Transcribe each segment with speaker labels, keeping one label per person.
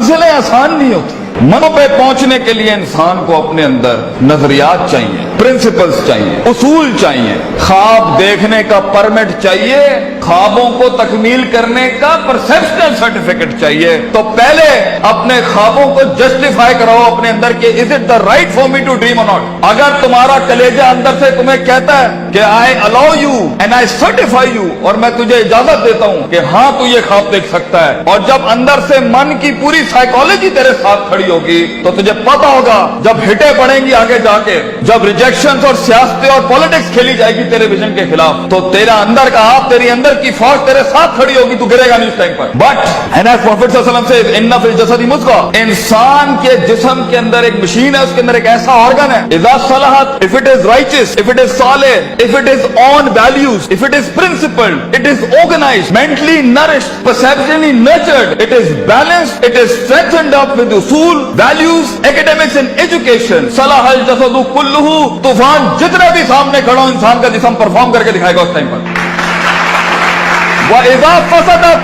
Speaker 1: मंजिलें आसान नहीं होती। मनों पे पहुंचने के लिए इंसान को अपने अंदर नजरियात चाहिए, प्रिंसिपल्स चाहिए, उसूल चाहिए, ख्वाब देखने का परमिट चाहिए, ख्वाबों को तकमील करने का परसेप्शनल सर्टिफिकेट चाहिए। तो पहले अपने ख्वाबों को जस्टिफाई कराओ अपने अंदर के is it the right for me to dream और नॉट। अगर तुम्हारा कलेजा अंदर से तुम्हें कहता है कि I allow you and I certify you, और मैं तुझे इजाजत देता हूं कि हाँ तू ये ख्वाब देख सकता है, और जब अंदर से मन की पूरी साइकोलॉजी तेरे साथ खड़ी होगी तो तुझे पता होगा जब हिटे पड़ेंगी आगे जाके, जब रिजेक्शंस और सियासत और पॉलिटिक्स खेली जाएगी तेरे विजन के खिलाफ, तो तेरा अंदर का आप, तेरी अंदर की फौज तेरे साथ खड़ी होगी, तू गिरेगा नहीं उस टाइम पर। बट एंड एज प्रॉफिट सल्लल्लाहु अलैहि वसल्लम से इन्ना फिल जसदी मुज़गा, इंसान के जिस्म के अंदर एक मशीन है, उसके अंदर एक ऐसा ऑर्गन है, इज़ा सलहत, if it is righteous, if it is सालिह, if it is on values, if it is principled, it is organised, mentally nourished, perceptually nurtured, it is balanced, it is strengthened up with उसूल, values, academics and education, सलाहल जसदु कुल्लुहु, तूफान जितना भी सामने खड़ा हो इंसान का जिस्म परफॉर्म करके दिखाएगा उस टाइम पर। وَإِذَا فَسَدَتْ,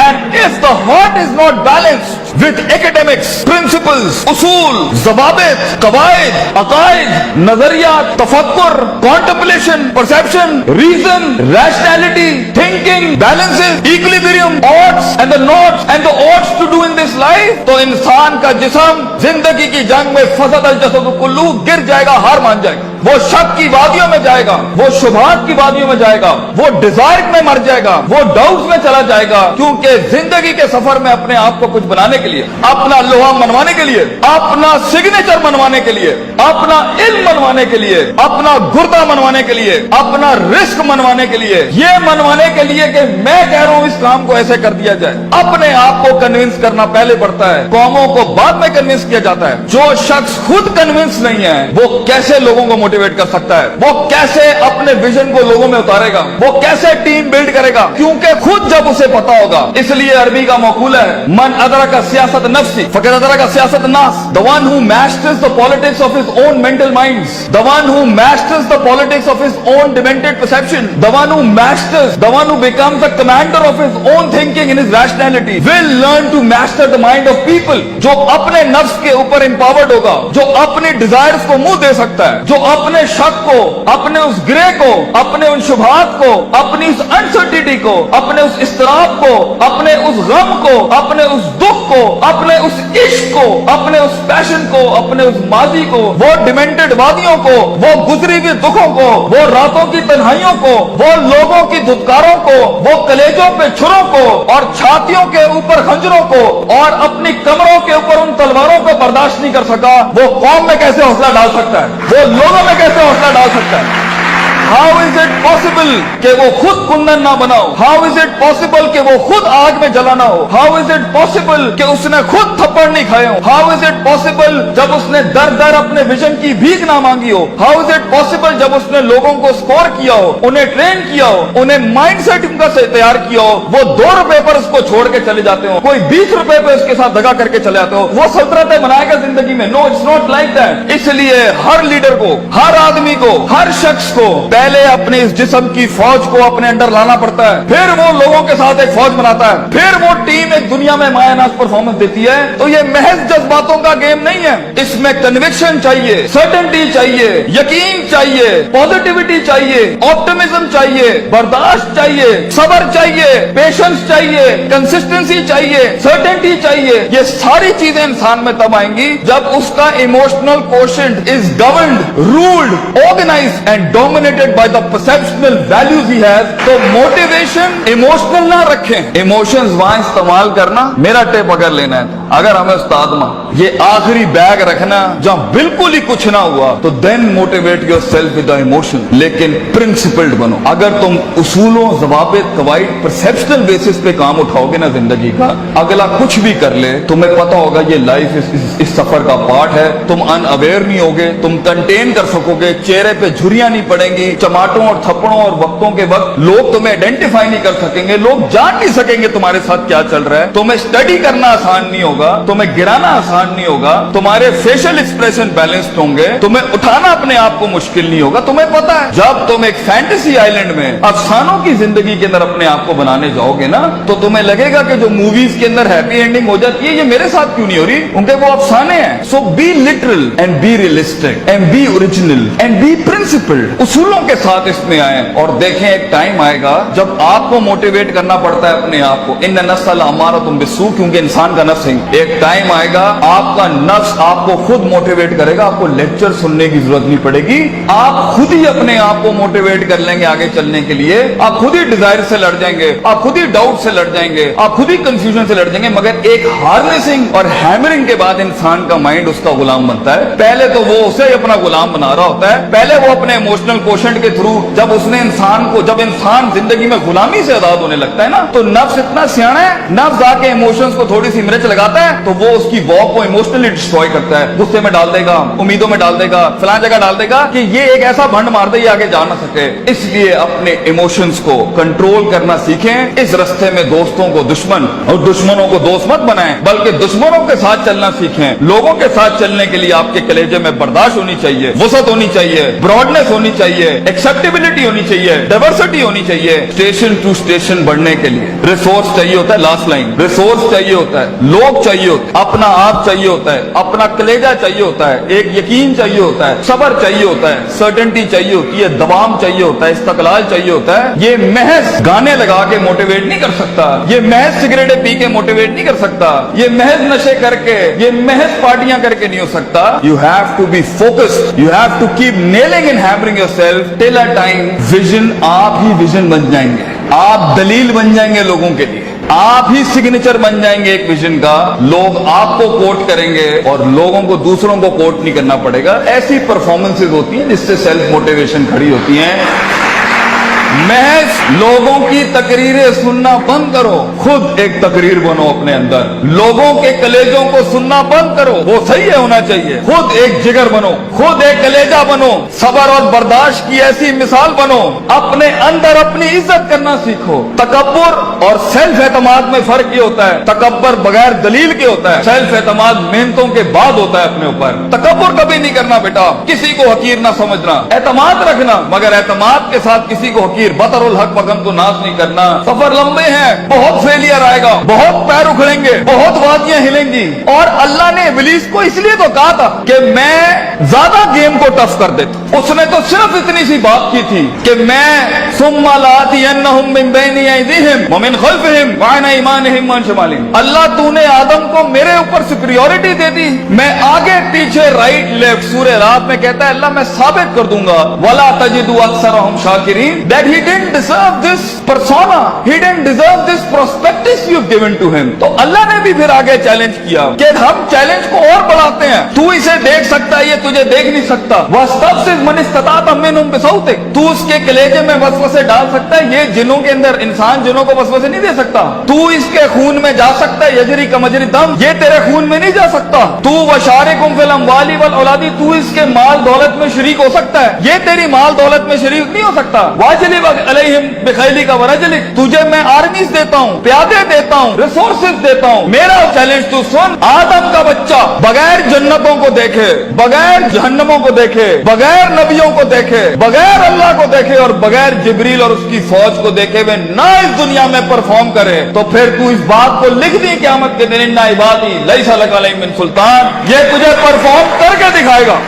Speaker 1: and if the heart is not balanced with academics, principles, usul, zababit, qawaid, aqaid, nazariyat, tafakkur, contemplation, perception, reason, rationality, thinking, balances, equilibrium, odds and the nots and the odds to do in this life, तो इंसान का जिस्म जिंदगी की जंग में फसद अल जसदु कुल्लू गिर जाएगा, हार मान जाएगा, वो शक की वादियों में जाएगा, वो शुबहात की वादियों में जाएगा, वो डिजायर में मर जाएगा, वो डाउट्स में चला जाएगा, क्योंकि जिंदगी के सफर में अपने आप को कुछ बनाने के लिए, अपना लोहा मनवाने के लिए, अपना सिग्नेचर मनवाने के लिए, अपना इल्म मनवाने के लिए, अपना गुर्दा मनवाने के लिए, अपना रिस्क मनवाने के लिए, ये मनवाने के लिए कि मैं कह रहा हूं इस काम को ऐसे कर दिया जाए, अपने आप को कन्विंस करना पहले पड़ता है, कौमों को बाद में कन्विंस किया जाता है। जो शख्स खुद कन्विंस नहीं है वो कैसे लोगों को मोटिवेट कर सकता है, वो कैसे अपने विजन को लोगों में उतारेगा, वो कैसे टीम बिल्ड करेगा, क्योंकि खुद जब उसे पता होगा। इसलिए अरबी का मकूला है, मन अदरका सियासत नफ्सी फकद अदरका सियासत नास, the one who masters the politics of his own mental minds, the one who masters the politics of his own demented perception, the one who masters, the one who becomes the commander of his own thinking in his rationality will learn to master the mind of people. जो अपने नफ्स के ऊपर empowered होगा, जो अपने desires को मुंह दे सकता है, जो अपने शक को, अपने उस ग्रे को, अपने उन शुबहात को, अपनी उस अनसर्टिनिटी को, अपने उस इस्तराब को, अपने उस गम को, अपने उस दुख को, अपने उस इश्क को, अपने उस पैशन को, अपने उस माजी को, वो डिमेंटेड वादियों को, वो गुजरी हुई दुखों को, वो रातों की तन्हाइयों को, वो लोगों की धुतकारों को, वो कलेजों पे छुरों को और छातियों के ऊपर खंजरों को और अपनी कमरों के ऊपर उन तलवारों को बर्दाश्त नहीं कर सका, वो कौम में कैसे हौसला डाल सकता है, वो लोगों में कैसे हौसला डाल सकता है? हाउ इज इट पॉसिबल कि वो खुद कुंदन ना बनाओ? हाउ इज इट पॉसिबल कि वो खुद आग में जलाना हो? हाउ इज इट पॉसिबल कि उसने खुद थप्पड़ नहीं खाए हो? हाउ इज इट पॉसिबल जब उसने दर दर अपने विजन की भीख ना मांगी हो? हाउ इज इट पॉसिबल जब उसने लोगों को स्कोर किया हो, उन्हें ट्रेन किया हो, उन्हें माइंड सेट उनका से तैयार किया हो, वो 2 रुपए पर उसको छोड़ के चले जाते हो, कोई 20 रुपए पे उसके साथ दगा करके चले जाते हो, वो सल्तनतें बनाएगा जिंदगी में? No, it's not like that. इसलिए हर लीडर को, हर आदमी को, हर शख्स को पहले अपने इस जिस्म की फौज को अपने अंदर लाना पड़ता है, फिर वो लोगों के साथ एक फौज बनाता है, फिर वो टीम एक दुनिया में मायानाज परफॉर्मेंस देती है। तो ये महज जज्बातों का गेम नहीं है, इसमें कन्विक्शन चाहिए, सर्टेनिटी चाहिए, यकीन चाहिए, पॉजिटिविटी चाहिए, ऑप्टिमिज्म चाहिए, बर्दाश्त चाहिए, सब्र चाहिए, पेशेंस चाहिए, कंसिस्टेंसी चाहिए, सर्टेनिटी चाहिए। ये सारी चीजें इंसान में तब आएंगी जब उसका emotional quotient is governed, ruled, organised and dominated by the perceptual values he has. तो मोटिवेशन इमोशनल ना रखें, इमोशंस वहां इस्तेमाल करना। मेरा टिप अगर लेना है, अगर हमें उस्ताद मां ये आखिरी बैग रखना जहां बिल्कुल ही कुछ ना हुआ, तो then motivate yourself with the emotion, लेकिन प्रिंसिपल्ड बनो। अगर तुम उसूलों, ज़वाबित, कवाइद, परसेप्शनल बेसिस पे काम उठाओगे ना जिंदगी का, अगला कुछ भी कर ले, तुम्हें पता होगा ये लाइफ इस इस सफर का पार्ट है। तुम अनअवेयर नहीं होगे, तुम कंटेन कर सकोगे, चेहरे पे झुर्रियां नहीं पड़ेंगी, चमाटों और थप्पड़ों और वक्तों के वक्त लोग तुम्हें आइडेंटिफाई नहीं कर सकेंगे, लोग जान नहीं सकेंगे तुम्हारे साथ क्या चल रहा है। तुम्हें स्टडी करना आसान नहीं होगा, तुम्हें गिराना आसान नहीं होगा, तुम्हारे फेशियल एक्सप्रेशन बैलेंस्ड होंगे, तुम्हें उठाना अपने आप को मुश्किल नहीं होगा। तुम्हें पता है जब तुम एक फैंटेसी आइलैंड में अफसानों की जिंदगी के अंदर अपने आप को बनाने जाओगे ना, तो तुम्हें लगेगा कि जो मूवीज के अंदर हैप्पी एंडिंग हो जाती है, ये मेरे साथ क्यों नहीं हो रही, उनके वो अफसाने हैं। So be literal and be realistic and be original and be principled. उसूलों के साथ इसमें आए और देखें एक टाइम आएगा जब आपको मोटिवेट करना पड़ता है अपने आप को। इन नस्ल हमारा तुम बिस्सू, क्योंकि इंसान का नफ्स है। एक टाइम आएगा आपका नफ्स आपको खुद मोटिवेट करेगा, आपको लेक्चर सुनने की जरूरत नहीं पड़ेगी, आप खुद ही अपने आप को मोटिवेट कर लेंगे आगे चलने के लिए। आप खुद ही डिजायर से लड़ जाएंगे, आप खुद ही डाउट से लड़ जाएंगे, आप खुद ही कंफ्यूजन से लड़ जाएंगे। मगर एक हार्नेसिंग और हैमरिंग के बाद इंसान का माइंड उसका गुलाम बनता है। पहले तो वो उसे ही अपना गुलाम बना रहा होता है, पहले वो अपने इमोशनल कोशेंट के थ्रू जब उसने इंसान को, जब इंसान जिंदगी में गुलामी से आजाद होने लगता है ना, तो नफ्स इतना सियाना है, नफ्स आके इमोशंस को थोड़ी सी मिर्च लगाता है तो वो उसकी वॉक को इमोशनली डिस्ट्रॉय करता है, गुस्से में डाल देगा, उम्मीदों में डाल देगा, फलां जगह डाल देगा कि ये एक ऐसा भंड मार दे ये आगे जा ना सके। इसलिए अपने इमोशंस को कंट्रोल करना सीखें। इस रास्ते में दोस्तों को दुश्मन और दुश्मनों को दोस्त मत बनाएं, बल्कि दुश्मनों के साथ चलना सीखें। लोगों के साथ चलने के लिए आपके कलेजे में बर्दाश्त होनी चाहिए, वसअत होनी चाहिए, ब्रॉडनेस होनी चाहिए, एक्सेप्टेबिलिटी होनी चाहिए, डाइवर्सिटी होनी चाहिए। स्टेशन टू स्टेशन बढ़ने के लिए रिसोर्स चाहिए होता है, लास्ट लाइन, रिसोर्स चाहिए होता है, लोग चाहिए होते हैं, अपना आप चाहिए होता है, अपना कलेजा चाहिए होता है, एक यकीन चाहिए होता है, सब्र चाहिए होता है, सर्टेनिटी चाहिए होती है, दबाम चाहिए होता है, इस्तकलाल चाहिए होता है। ये महज गाने लगा के मोटिवेट नहीं कर सकता, ये महज सिगरेटें पी के मोटिवेट नहीं कर सकता, ये महज नशे करके, ये महज पार्टियां करके नहीं हो सकता। You have to be focused, you have to keep nailing and hammering yourself till a time vision, आप ही विजन बन जाएंगे, आप दलील बन जाएंगे लोगों के लिए, आप ही सिग्नेचर बन जाएंगे एक विजन का। लोग आपको कोट करेंगे और लोगों को दूसरों को कोट नहीं करना पड़ेगा। ऐसी परफॉर्मेंसेज होती हैं जिससे सेल्फ मोटिवेशन खड़ी होती है। महज लोगों की तकरीरें सुनना बंद करो, खुद एक तकरीर बनो अपने अंदर। लोगों के कलेजों को सुनना बंद करो, वो सही है होना चाहिए। खुद एक जिगर बनो, खुद एक कलेजा बनो, सब्र और बर्दाश्त की ऐसी मिसाल बनो। अपने अंदर अपनी इज्जत करना सीखो। तकब्बुर और सेल्फ एतमाद में फर्क ये होता है, तकब्बुर बगैर दलील के होता है, सेल्फ एतमाद मेहनतों के बाद होता है अपने ऊपर। तकब्बुर कभी नहीं करना बेटा, किसी को हकीर ना समझना, एतमाद रखना, मगर एतमाद के साथ किसी को बतरुल हक पगम को नाश नहीं करना। सफर लंबे हैं, बहुत फेलियर आएगा, बहुत पैर उखड़ेंगे, बहुत वादियां हिलेंगी। और अल्लाह ने इब्लीस को इसलिए तो कहा था कि मैं ज्यादा गेम को टफ कर देता। उसने तो सिर्फ इतनी सी बात की थी कि मैं सुम्मा लातियन्नहुम मिन बैनि अयदीहिम व मिन खल्फिहिम व अन अयमानिहिम व अन शमालिहिम। अल्लाह तूने आदम को मेरे ऊपर सुपीरियॉरिटी दे दी, मैं आगे पीछे राइट लेफ्ट। सूरह रात में कहता है अल्लाह मैं साबित कर दूंगा, वला तजिदु अक्सरहुम शाकिरीन, that he didn't deserve this persona, he didn't deserve this prospectus you've given to him। तो अल्लाह ने भी फिर आगे चैलेंज किया कि हम चैलेंज को और बढ़ाते हैं, तू इसे देख सकता है, ये तुझे देख नहीं सकता। वस्तफ्सिज़ मन इस्तताअ मिनहुम बिसौतिक, तू उसके कलेजे में वसवसे डाल सकता है, ये जिनों के अंदर, इंसान जिनों को वसवसे नहीं दे सकता। तू इसके खून में जा सकता है, यजरी का मजरी दम, ये तेरे खून में नहीं जा सकता। तू वशारिकुम फिल अमवाली वल औलादी, तू इसके माल दौलत में शरीक हो सकता है, ये तेरी माल दौलत में शरीक नहीं हो सकता। वाजिल अलैहिम बिखैली का वरजलिक, तुझे मैं आर्मीज देता हूँ, प्यादे देता हूँ, रिसोर्सेज देता हूँ। मेरा चैलेंज तू सुन, आदम का बच्चा बगैर जन्नतों को देखे, बगैर जहन्नमों को देखे, बगैर नबियों को देखे, बगैर अल्लाह को देखे और बगैर जिब्रील और उसकी फौज को देखे हुए ना इस दुनिया में परफॉर्म करे, तो फिर तू इस बात को लिख दी क़यामत के दिन, इन्ना इबादी लैसा लक अलैहिम मिन सुल्तान, ये तुझे परफॉर्म करके दिखाएगा।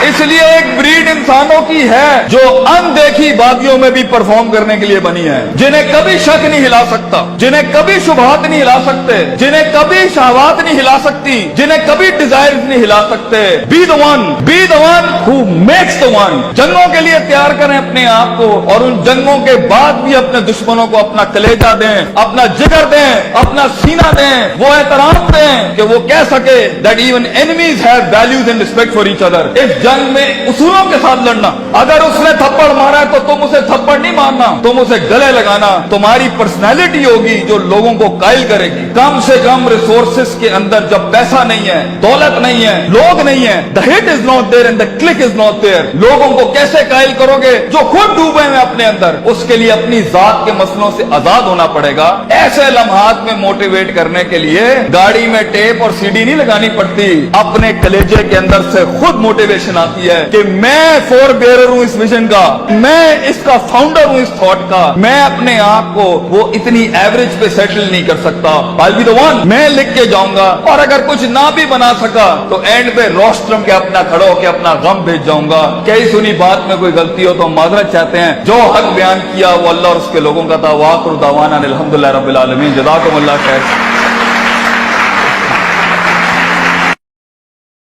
Speaker 1: इसलिए एक ब्रीड इंसानों की है जो अनदेखी वादियों में भी परफॉर्म करने के लिए बनी है, जिन्हें कभी शक नहीं हिला सकता, जिन्हें कभी शुबहात नहीं हिला सकते, जिन्हें कभी शहवात नहीं हिला सकती, जिन्हें कभी डिजायर नहीं हिला सकते। Be the one who makes the one. जंगों के लिए तैयार करें अपने आप को, और उन जंगों के बाद भी अपने दुश्मनों को अपना कलेजा दें, अपना जिगर दें, अपना सीना दें, वो एहतराम दें कि वो कह सके that even enemies have values and respect for each other. If जंग में उसूलों के साथ लड़ना। अगर उसने थप्पड़ मारा है तो तुम उसे थप्पड़ नहीं मारना, तुम उसे गले लगाना। तुम्हारी पर्सनैलिटी होगी जो लोगों को कायल करेगी। कम से कम रिसोर्सेस के अंदर जब पैसा नहीं है, दौलत नहीं है, लोग नहीं है, the hit is not there and the click is not there, लोगों को कैसे कायल करोगे जो खुद डूबे हैं अपने अंदर? उसके लिए अपनी जात के मसलों से आजाद होना पड़ेगा। ऐसे लम्हात में मोटिवेट करने के लिए गाड़ी में टेप और सीडी नहीं लगानी पड़ती, अपने कलेजे के अंदर से खुद मोटिवेशन आती है कि मैं फोर बेयरर हूं इस विजन का, मैं इसका फाउंडर हूं इस थॉट का। मैं अपने आप को वो इतनी एवरेज पे सेटल नहीं कर सकता, I'll be the one, मैं लिख के जाऊंगा। और अगर कुछ ना भी बना सका तो एंड पे रोस्ट्रम के अपना खड़ो के अपना गम भेज जाऊंगा। कई सुनी बात में कोई गलती हो तो माजरत चाहते हैं। जो हक बयान किया वो अल्लाह और उसके लोगों का था। वाखिर दावाना अनिल हम्दुलिल्लाहि रब्बिल आलमीन। जज़ाकुमुल्लाह खैर।